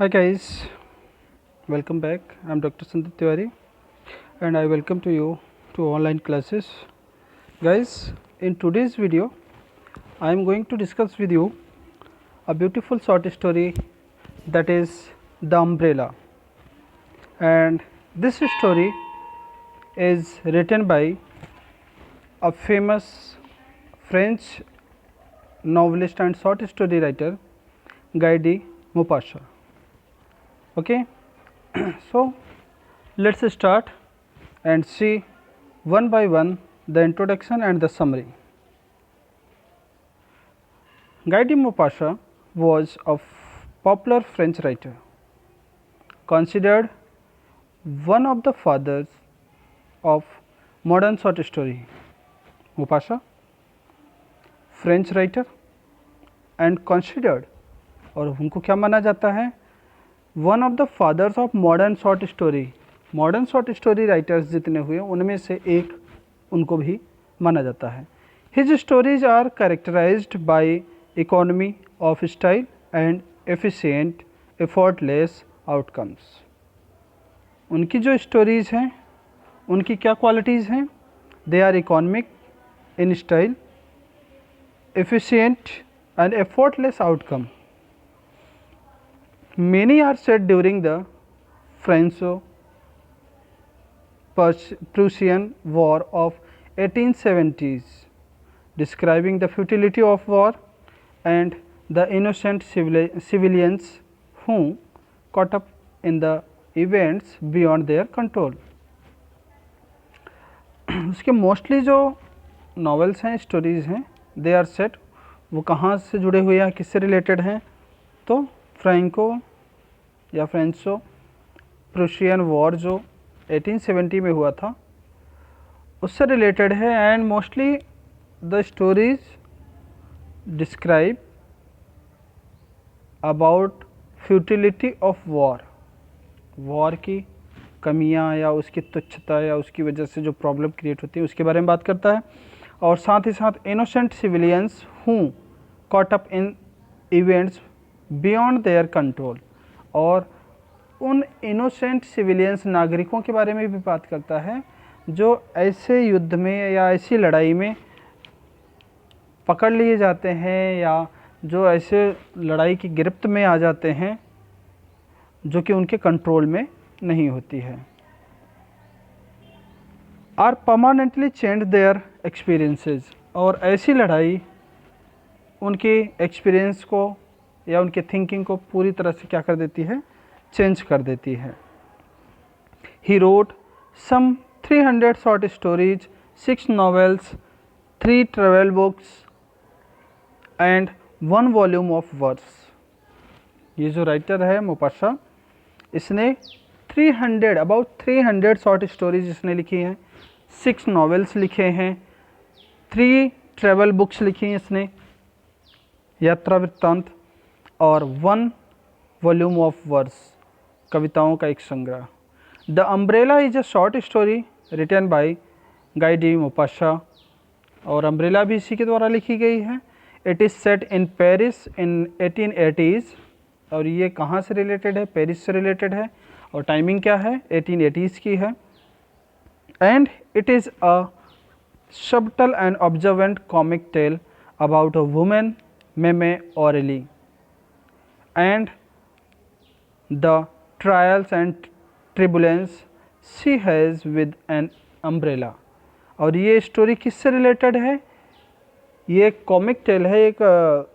Hi guys, welcome back. I'm Dr. Sandeep Tiwari and I welcome to you to online classes. Guys, in today's video, I am going to discuss with you a beautiful short story that is The Umbrella. And this story is written by a famous French novelist and short story writer Guy de Maupassant. Okay, so let's start and see one by one the introduction and the summary. Guy de Maupassant was a popular French writer, considered one of the fathers of modern short story. Maupassant, French writer and considered, और उनको क्या माना जाता है, one of the fathers of modern short story. Modern short story writers जितने हुए उनमें से एक उनको भी माना जाता है. His stories are characterised by economy of style and efficient effortless outcomes. उनकी जो स्टोरीज हैं उनकी क्या क्वालिटीज़ हैं? They are economic in style, efficient and effortless outcome. Many are set during the Franco-Prussian War of 1870s, describing the futility of war and the innocent civilians who caught up in the events beyond their control. उसके mostly जो novels हैं, stories हैं, they are set, वो कहाँ से जुड़े हुए हैं, किससे रिलेटेड हैं? तो फ्रैंको या फ्रेंचो प्रूशियन वॉर जो 1870 में हुआ था उससे रिलेटेड है. And mostly the stories describe about futility of war. War की कमियां या उसकी तुच्छता या उसकी वजह से जो प्रॉब्लम क्रिएट होती है उसके बारे में बात करता है. और साथ ही साथ innocent civilians who caught up in events beyond their control, और उन इनोसेंट सिविलियंस नागरिकों के बारे में भी बात करता है जो ऐसे युद्ध में या ऐसी लड़ाई में पकड़ लिए जाते हैं या जो ऐसे लड़ाई की गिरफ्त में आ जाते हैं जो कि उनके कंट्रोल में नहीं होती है. Are permanently change their experiences, और ऐसी लड़ाई उनके एक्सपीरियंस को या उनके थिंकिंग को पूरी तरह से क्या कर देती है, चेंज कर देती है. He wrote some 300 short stories, 6 novels, 3 travel books and 1 volume of verse. ये जो राइटर है मोपासा, इसने अबाउट 300 शॉर्ट स्टोरीज इसने लिखी हैं, 6 नॉवेल्स लिखे हैं, 3 ट्रेवल बुक्स लिखी हैं इसने, यात्रा वृत्तांत, और 1 वॉल्यूम ऑफ वर्स, कविताओं का एक संग्रह. The umbrella is a short story written by Guy de Maupassant, और अम्ब्रेला भी इसी के द्वारा लिखी गई है. It is set in Paris in 1880s, और ये कहाँ से रिलेटेड है? पेरिस से रिलेटेड है, और टाइमिंग क्या है? 1880s की है. And it is a subtle and observant comic tale about a woman, मेमे Aurelie, and the trials and tribulations she has with an umbrella. और ये स्टोरी किससे रिलेटेड है? ये एक कॉमिक टेल है, एक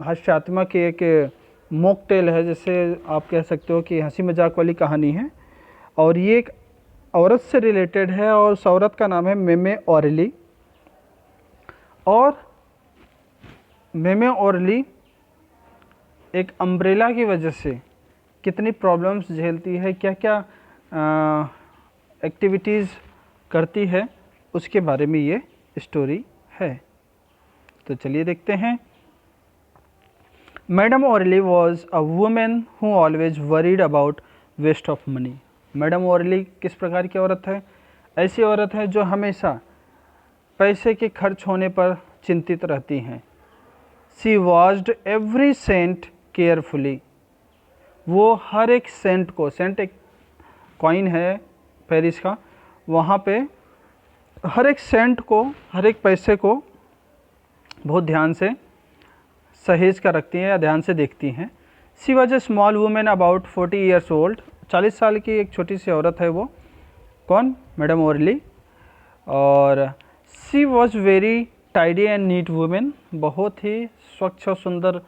हास्यात्मक, एक मोक टेल है, जैसे आप कह सकते हो कि हंसी मजाक वाली कहानी है. और ये एक औरत से रिलेटेड है, और उस औरत का नाम है मेमे ऑरेली. और मेमे ऑरेली एक अम्ब्रेला की वजह से कितनी प्रॉब्लम्स झेलती है, क्या क्या एक्टिविटीज़ करती है, उसके बारे में ये स्टोरी है. तो चलिए देखते हैं. Madam Aurelie was a woman who always worried about waste of money. Madam Aurelie किस प्रकार की औरत है? ऐसी औरत है जो हमेशा पैसे के खर्च होने पर चिंतित रहती हैं. She watched every cent carefully, वो हर एक सेंट को, सेंट एक कॉइन है पेरिस का, वहाँ पे हर एक सेंट को, हर एक पैसे को बहुत ध्यान से सहेज कर रखती हैं या ध्यान से देखती हैं। She was a small women about 40 years old, 40 साल की एक छोटी सी औरत है वो। कौन? Madam Aurelie. और she was very tidy and neat woman, बहुत ही स्वच्छ और सुंदर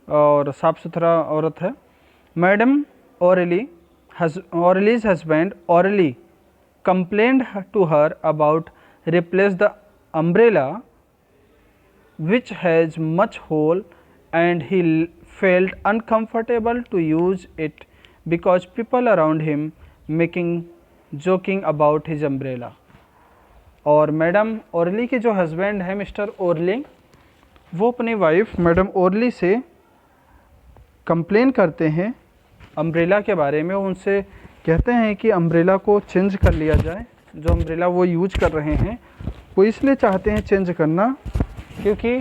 और साफ़ सुथरा औरत है। Madam Aurelie's husband Aurelie complained to her about replace the umbrella which has much hole, and he felt uncomfortable to use it because people around him making joking about his umbrella। और madam orally के जो husband है mister orally, वो अपनी wife madam orally से complain करते हैं umbrella के बारे में। उनसे कहते हैं कि अम्ब्रेला को चेंज कर लिया जाए। जो अम्ब्रेला वो यूज कर रहे हैं वो इसलिए चाहते हैं चेंज करना क्योंकि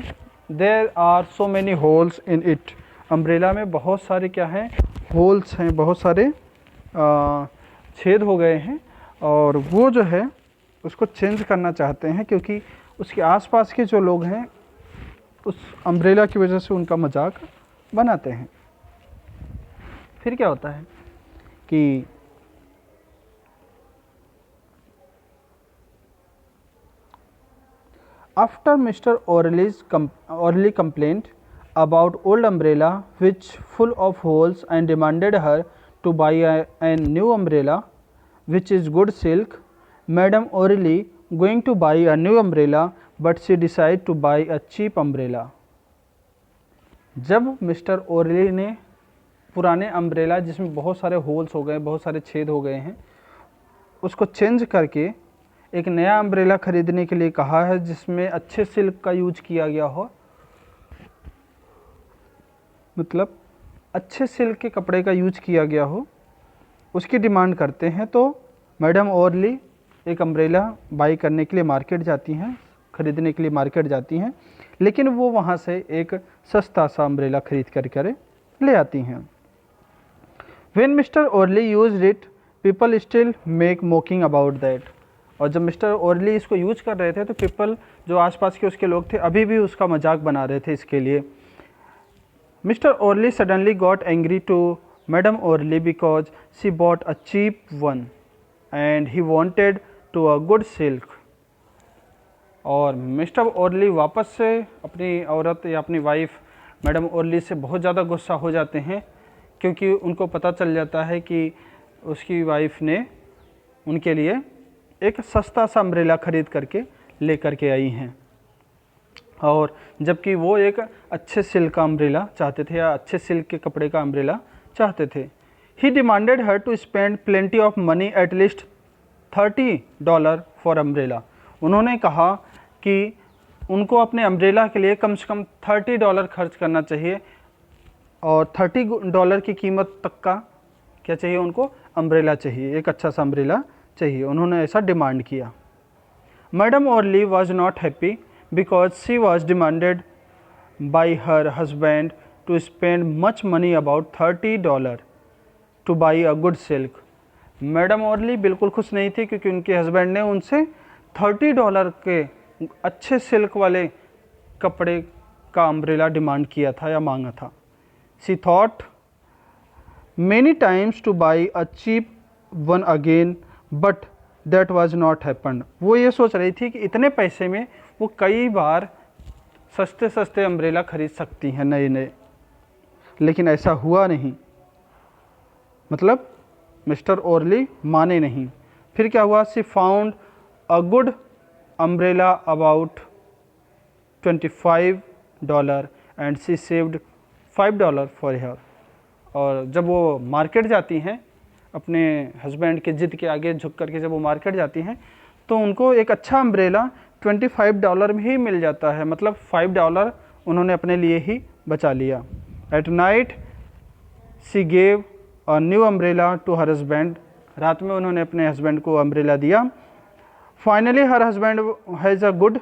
there are so many holes in it. Umbrella में बहुत सारे क्या हैं? होल्स हैं, बहुत सारे छेद हो गए हैं, और वो जो है उसको चेंज करना चाहते हैं क्योंकि उसके आसपास के जो लोग हैं उस अम्ब्रेला की वजह से उनका मजाक बनाते हैं। फिर क्या होता है कि after Mr. Orley complained about old umbrella which full of holes and demanded her to buy a new umbrella which is good silk, Madam Orley going to buy a new umbrella but she decided to buy a cheap umbrella। जब mister orally ने पुराने umbrella जिसमें बहुत सारे holes हो गए, बहुत सारे छेद हो गए हैं, उसको चेंज करके एक नया अम्ब्रेला खरीदने के लिए कहा है जिसमें अच्छे सिल्क का यूज किया गया हो, मतलब अच्छे सिल्क के कपड़े का यूज किया गया हो, उसकी डिमांड करते हैं। तो मैडम ओरली एक अम्ब्रेला बाई करने के लिए मार्केट जाती हैं, खरीदने के लिए मार्केट जाती हैं, लेकिन वो वहाँ से एक सस्ता सा अम्ब्रेला खरीद कर ले आती हैं। When Mr. Orley used it, people still make mocking about that। और जब मिस्टर ओरली इसको यूज कर रहे थे तो पीपल, जो आसपास के उसके लोग थे, अभी भी उसका मजाक बना रहे थे इसके लिए। Mister Oreille suddenly got angry to madam Oreille because she bought a cheap one and he wanted to a good silk. और मिस्टर ओरली वापस से अपनी औरत या अपनी वाइफ मैडम ओरली से बहुत ज़्यादा गुस्सा हो जाते हैं क्योंकि उनको पता चल जाता है कि उसकी वाइफ ने उनके लिए एक सस्ता सा अम्ब्रेला खरीद करके ले करके आई हैं, और जबकि वो एक अच्छे सिल्क का अम्ब्रेला चाहते थे या अच्छे सिल्क के कपड़े का अम्ब्रेला चाहते थे। He demanded her to spend plenty of money at least $30 for umbrella. उन्होंने कहा कि उनको अपने अम्ब्रेला के लिए कम से कम $30 खर्च करना चाहिए, और $30 की कीमत तक का क्या चाहिए उनको? अम्ब्रेला चाहिए, एक अच्छा सा अम्ब्रेला चाहिए। उन्होंने ऐसा डिमांड किया। Madam Oreille was not happy because she was demanded by her husband to spend much money about $30 to buy a good silk. Madam Oreille बिल्कुल खुश नहीं थी क्योंकि उनके हस्बैंड ने उनसे $30 के अच्छे सिल्क वाले कपड़े का अम्ब्रेला डिमांड किया था या मांगा था। She thought many times to buy a cheap one again but that was not happened. वो ये सोच रही थी कि इतने पैसे में वो कई बार सस्ते सस्ते अम्ब्रेला खरीद सकती हैं नए नए, लेकिन ऐसा हुआ नहीं। मतलब मिस्टर ओरली माने नहीं। फिर क्या हुआ? She found a good umbrella about $25 and she saved $5 for her. और जब वो मार्केट जाती हैं, अपने हस्बैंड के ज़िद के आगे झुक करके जब वो मार्केट जाती हैं, तो उनको एक अच्छा अम्ब्रेला $25 में ही मिल जाता है, मतलब $5 उन्होंने अपने लिए ही बचा लिया। At night she gave a new umbrella to her husband. रात में उन्होंने अपने हस्बैंड को अम्ब्रेला दिया। Finally her husband has a good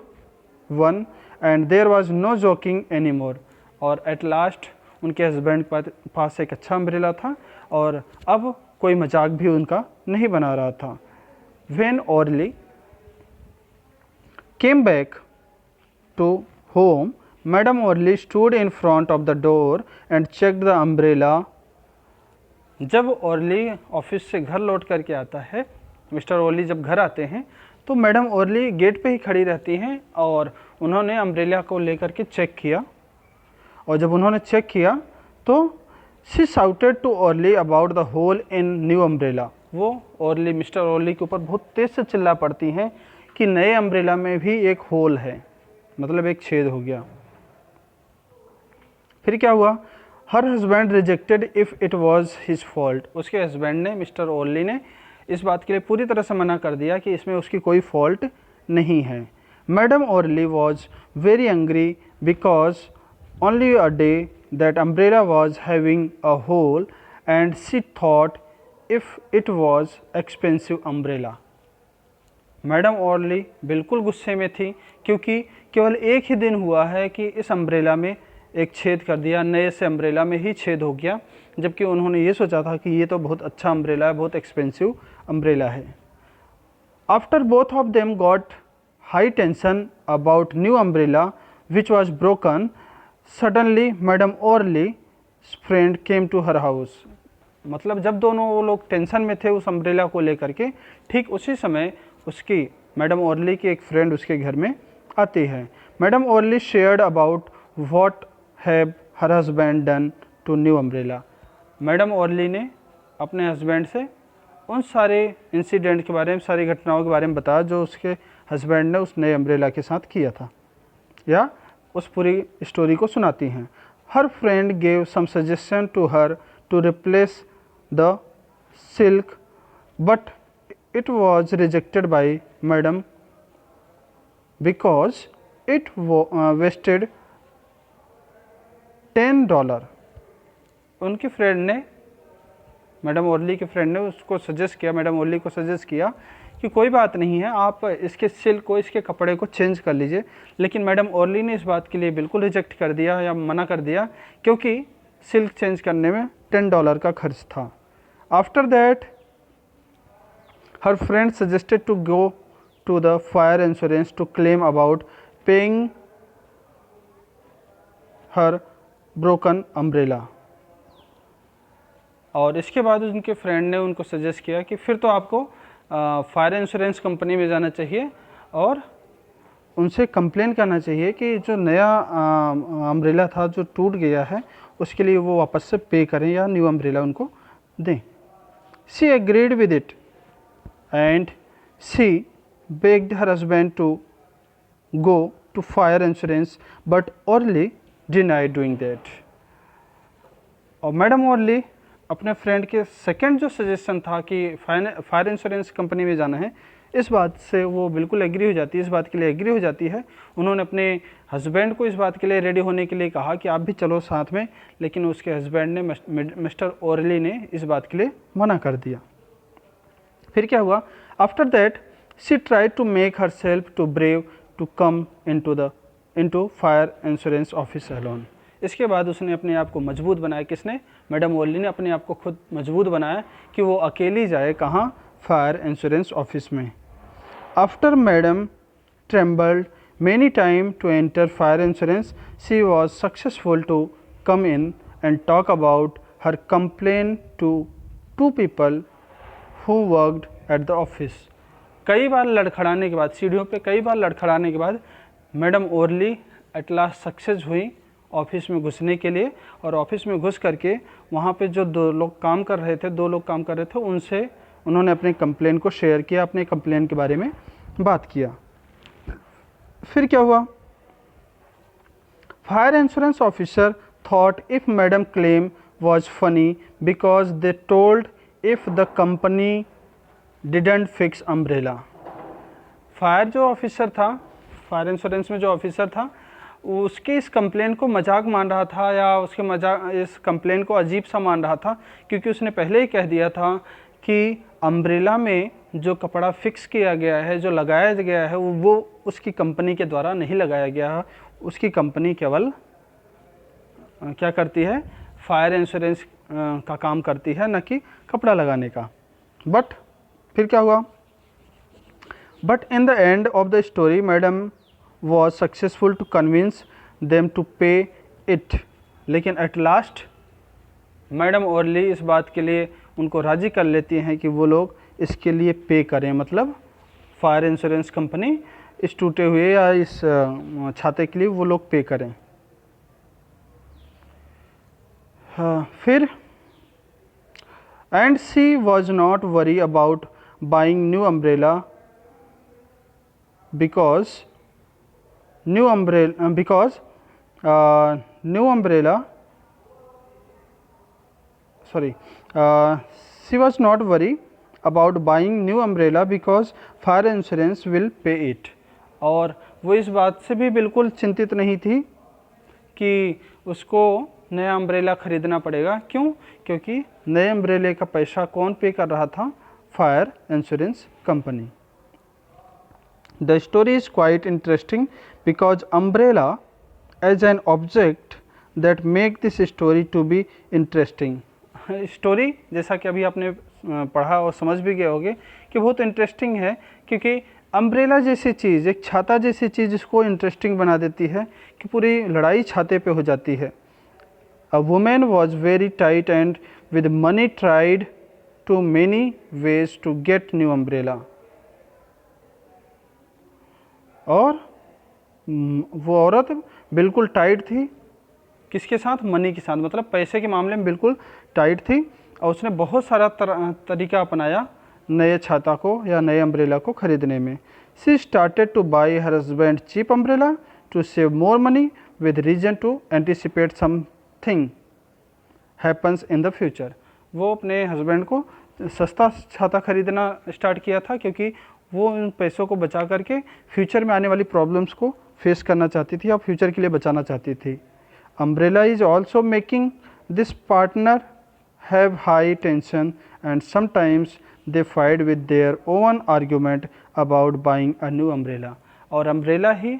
one and there was no joking any more. और एट लास्ट उनके हस्बैंड के पास एक अच्छा अम्ब्रेला था और अब कोई मजाक भी उनका नहीं बना रहा था। When Orly came back to home, Madame Orly stood in front of the door and checked the umbrella. जब ऑर्ली ऑफिस से घर लौट करके आता है, मिस्टर ऑर्ली जब घर आते हैं तो मैडम ऑर्ली गेट पे ही खड़ी रहती हैं और उन्होंने अम्ब्रेला को लेकर के चेक किया, और जब उन्होंने चेक किया तो she shouted to Oreille about the hole in new umbrella. वो ऑर्ली मिस्टर ऑर्ली के ऊपर बहुत तेज़ से चिल्ला पड़ती हैं कि नए अम्ब्रेला में भी एक होल है, मतलब एक छेद हो गया। फिर क्या हुआ? Her husband rejected if it was his fault. उसके हस्बैंड ने, मिस्टर ऑर्ली ने इस बात के लिए पूरी तरह से मना कर दिया कि इसमें उसकी कोई फॉल्ट नहीं है। Madam Oreille was very angry because only a day that umbrella was having a hole and she thought if it was expensive umbrella. Madam Oreille बिल्कुल गुस्से में थी क्योंकि केवल एक ही दिन हुआ है कि इस अम्ब्रेला में एक छेद कर दिया, नए से अम्ब्रेला में ही छेद हो गया, जबकि उन्होंने ये सोचा था कि ये तो बहुत अच्छा अम्ब्रेला है, बहुत एक्सपेंसिव अम्ब्रेला है। After both of them got high tension about new umbrella which was broken, suddenly madam Oreille friend came to her house. मतलब जब दोनों वो लोग टेंशन में थे उस अम्ब्रेला को लेकर के, ठीक उसी समय उसकी मैडम ऑर्ली की एक फ्रेंड उसके घर में आती है। Madam Oreille shared about what have her husband done to new umbrella. Madam Oreille ने अपने हस्बैंड से उन सारे इंसिडेंट के बारे में, सारी घटनाओं के बारे में बताया जो उसके हस्बैंड ने उस नए अम्ब्रेला के साथ किया था, या उस पूरी स्टोरी को सुनाती हैं। Her friend gave some suggestion to her to replace the silk, but it was rejected by madam because it wasted $10। उनकी फ्रेंड ने, मैडम ऑर्ली के फ्रेंड ने उसको सजेस्ट किया, मैडम ऑर्ली को सजेस्ट किया कि कोई बात नहीं है, आप इसके सिल्क को, इसके कपड़े को चेंज कर लीजिए। लेकिन मैडम ऑर्ली ने इस बात के लिए बिल्कुल रिजेक्ट कर दिया या मना कर दिया क्योंकि सिल्क चेंज करने में $10 का खर्च था। After that, her friend suggested to go to the fire insurance to claim about paying her broken umbrella। और इसके बाद उनके फ्रेंड ने उनको सजेस्ट किया कि फिर तो आपको फायर इंश्योरेंस कंपनी में जाना चाहिए और उनसे कंप्लेन करना चाहिए कि जो नया अम्ब्रेला था जो टूट गया है उसके लिए वो वापस से पे करें या न्यू अम्ब्रेला उनको दें। She agreed with it and she begged her husband to go to fire insurance, but Orly denied doing that। और मैडम ऑर्ली अपने फ्रेंड के सेकंड जो सजेशन था कि फायर इंश्योरेंस कंपनी में जाना है, इस बात से वो बिल्कुल एग्री हो जाती है, इस बात के लिए एग्री हो जाती है। उन्होंने अपने हस्बैंड को इस बात के लिए रेडी होने के लिए कहा कि आप भी चलो साथ में, लेकिन उसके हस्बैंड ने, मिस्टर ऑर्ली ने इस बात के लिए मना कर दिया। फिर क्या हुआ? After that she tried to make her self to brave to come into fire insurance office alone. इसके बाद उसने अपने आप को मजबूत बनाया। किसने? मैडम ऑर्ली ने अपने आप को खुद मजबूत बनाया कि वो अकेली जाए कहाँ? फायर इंश्योरेंस ऑफिस में। After madam trembled many times to enter fire insurance, she was successful to come in and talk about her complaint to 2 people who worked at the office। कई बार लड़खड़ाने के बाद, सीढ़ियों पे कई बार लड़खड़ाने के बाद madam hourly at last success हुई office में घुसने के लिए, और ऑफिस में घुस करके वहाँ पे जो 2 लोग काम कर रहे थे उनसे उन्होंने अपने कंप्लेन को शेयर किया, अपने कंप्लेन के बारे में बात किया। फिर क्या हुआ? Fire insurance officer thought if madam claim was funny because they told if the company didn't fix umbrella. Fire जो ऑफिसर था, फायर इंश्योरेंस में जो ऑफिसर था, उसके इस कंप्लेन को मजाक मान रहा था या इस कंप्लेन को अजीब सा मान रहा था, क्योंकि उसने पहले ही कह दिया था कि अम्ब्रेला में जो कपड़ा फिक्स किया गया है, जो लगाया गया है, वो उसकी कंपनी के द्वारा नहीं लगाया गया है। उसकी कंपनी केवल क्या करती है? फायर इंश्योरेंस का काम करती है, न कि कपड़ा लगाने का। बट फिर क्या हुआ? But in the end of the story madam was successful to convince them to pay it. लेकिन एट लास्ट मैडम ओरली इस बात के लिए उनको राज़ी कर लेती हैं कि वो लोग इसके लिए पे करें, मतलब फायर इंश्योरेंस कंपनी इस टूटे हुए या इस छाते के लिए वो लोग पे करें। फिर and she was not worry about buying new umbrella because new umbrella sorry she was not worry about buying new umbrella because fire insurance will pay it। और वो इस बात से भी बिल्कुल चिंतित नहीं थी कि उसको नया अम्ब्रेला खरीदना पड़ेगा। क्यों? क्योंकि नए अम्ब्रेले का पैसा कौन पे कर रहा था? Fire insurance company. The story is quite interesting because umbrella as an object that make this story to be interesting। Story जैसा कि अभी आपने पढ़ा और समझ भी गए होंगे कि बहुत इंटरेस्टिंग है, क्योंकि अम्ब्रेला जैसी चीज़, एक छाता जैसी चीज़ इसको इंटरेस्टिंग बना देती है कि पूरी लड़ाई छाते पे हो जाती है। A woman was very tight and with money tried to many ways to get new umbrella। और वो औरत बिल्कुल टाइट थी, किसके साथ? मनी के साथ, मतलब पैसे के मामले में बिल्कुल टाइट थी। और उसने बहुत सारा तरीका अपनाया नए छाता को या नए अम्ब्रेला को खरीदने में। She started to buy her husband cheap umbrella to save more money with reason to anticipate something happens in the future. वो अपने हस्बैंड को सस्ता छाता खरीदना स्टार्ट किया था क्योंकि वो उन पैसों को बचा करके फ्यूचर में आने वाली प्रॉब्लम्स को फेस करना चाहती थी और फ्यूचर के लिए बचाना चाहती थी। Umbrella is also making this partner have high tension and sometimes they fight with their own argument about buying a new umbrella. और अम्ब्रेला ही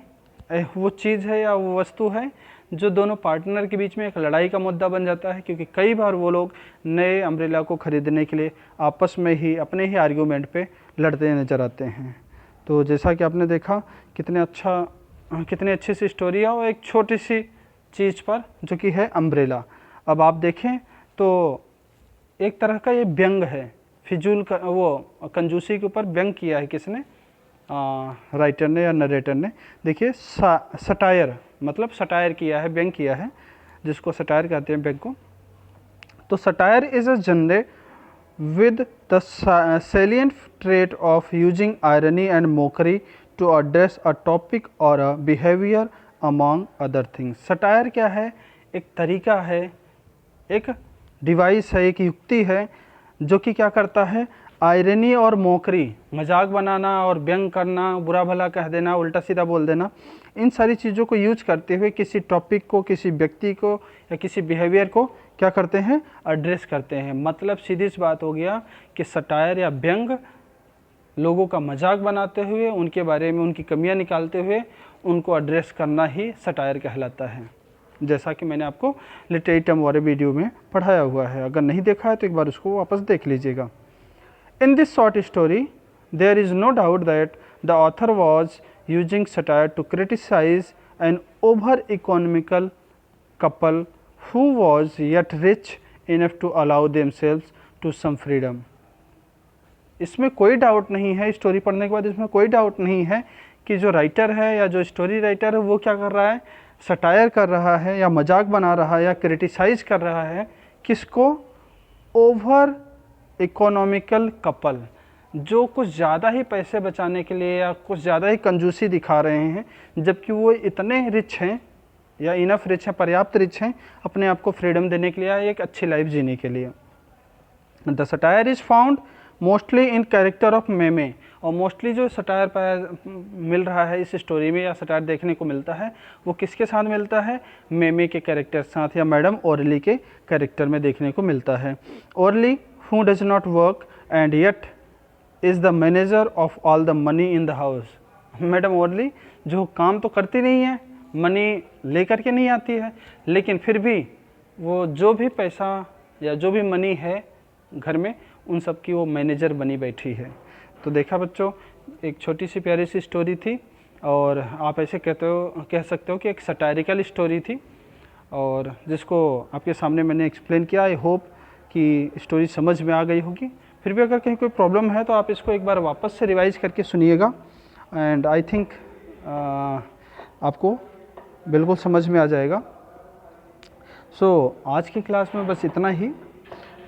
वो चीज़ है या वो वस्तु है जो दोनों पार्टनर के बीच में एक लड़ाई का मुद्दा बन जाता है, क्योंकि कई बार वो लोग नए अम्ब्रेला को ख़रीदने के लिए आपस में ही अपने ही आर्ग्यूमेंट पे लड़ते नज़र आते हैं। तो जैसा कि आपने देखा कितनी अच्छी सी स्टोरी है और एक छोटी सी चीज़ पर जो कि है अम्ब्रेला। अब आप देखें तो एक तरह का ये व्यंग है, फिजूल का वो कंजूसी के ऊपर व्यंग किया है किसने? राइटर ने या नरेटर ने। देखिए सटायर, मतलब सटायर किया है, व्यंग किया है, जिसको सटायर कहते हैं व्यंग को। तो satire is a genre with the salient trait of using irony and mockery to address a topic or a behavior among other things। Satire क्या है? एक तरीका है, एक डिवाइस है, एक युक्ति है जो कि क्या करता है? आयरनी और मोकरी, मजाक बनाना और व्यंग करना, बुरा भला कह देना, उल्टा सीधा बोल देना, इन सारी चीज़ों को यूज करते हुए किसी टॉपिक को, किसी व्यक्ति को या किसी बिहेवियर को क्या करते हैं? एड्रेस करते हैं। मतलब सीधी सी बात हो गया कि सटायर या व्यंग लोगों का मजाक बनाते हुए, उनके बारे में उनकी कमियां निकालते हुए उनको एड्रेस करना ही सटायर कहलाता है, जैसा कि मैंने आपको लिटरेरी टर्म वाले वीडियो में पढ़ाया हुआ है। अगर नहीं देखा है तो एक बार उसको वापस देख लीजिएगा। In this short story, there is no doubt that the author was using satire to criticize an over-economical couple who was yet rich enough to allow themselves to some freedom। इसमें कोई डाउट नहीं है, story पढ़ने के बाद इसमें कोई doubt नहीं है कि जो राइटर है या जो स्टोरी राइटर है वो क्या कर रहा है? सटायर कर रहा है या मजाक बना रहा है या क्रिटिसाइज कर रहा है। किसको? ओवर इकोनॉमिकल कपल, जो कुछ ज़्यादा ही पैसे बचाने के लिए या कुछ ज़्यादा ही कंजूसी दिखा रहे हैं, जबकि वो इतने रिच हैं या इनफ रिच हैं, पर्याप्त रिच हैं अपने आप को फ्रीडम देने के लिए या एक अच्छी लाइफ जीने के लिए। The satire is found mostly in character of मेमे। और मोस्टली जो सटायर मिल रहा है इस स्टोरी में या सटायर देखने को मिलता है वो किसके साथ मिलता है? मेमे के कैरेक्टर साथ या मैडम ओरली के कैरेक्टर में देखने को मिलता है। Orally who does not work and yet is the manager of all the money in the house। Madam orally जो काम तो करती नहीं है, मनी लेकर के नहीं आती है, लेकिन फिर भी वो जो भी पैसा या जो भी मनी है घर में उन सब की वो मैनेजर बनी बैठी है। तो देखा बच्चों, एक छोटी सी प्यारी सी स्टोरी थी, और आप ऐसे कह सकते हो कि एक सटायरिकल स्टोरी थी, और जिसको आपके सामने मैंने एक्सप्लेन किया। आई होप कि स्टोरी समझ में आ गई होगी। फिर भी अगर कहीं कोई प्रॉब्लम है तो आप इसको एक बार वापस से रिवाइज करके सुनिएगा, एंड आई थिंक आपको बिल्कुल समझ में आ जाएगा। आज की क्लास में बस इतना ही।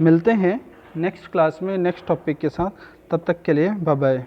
मिलते हैं नेक्स्ट क्लास में नेक्स्ट टॉपिक के साथ। तब तक के लिए बाय बाय।